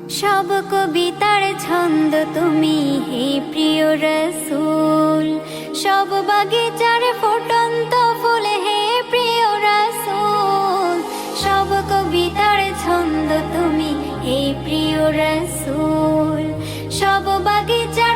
সব কবিতার ছন্দ তুমি হে প্রিয় রসূল, সব বাগিচার ফুটন্ত ফুল হে প্রিয় রসূল। সব কবিতার ছন্দ তুমি হে প্রিয় রসূল, সব বাগিচা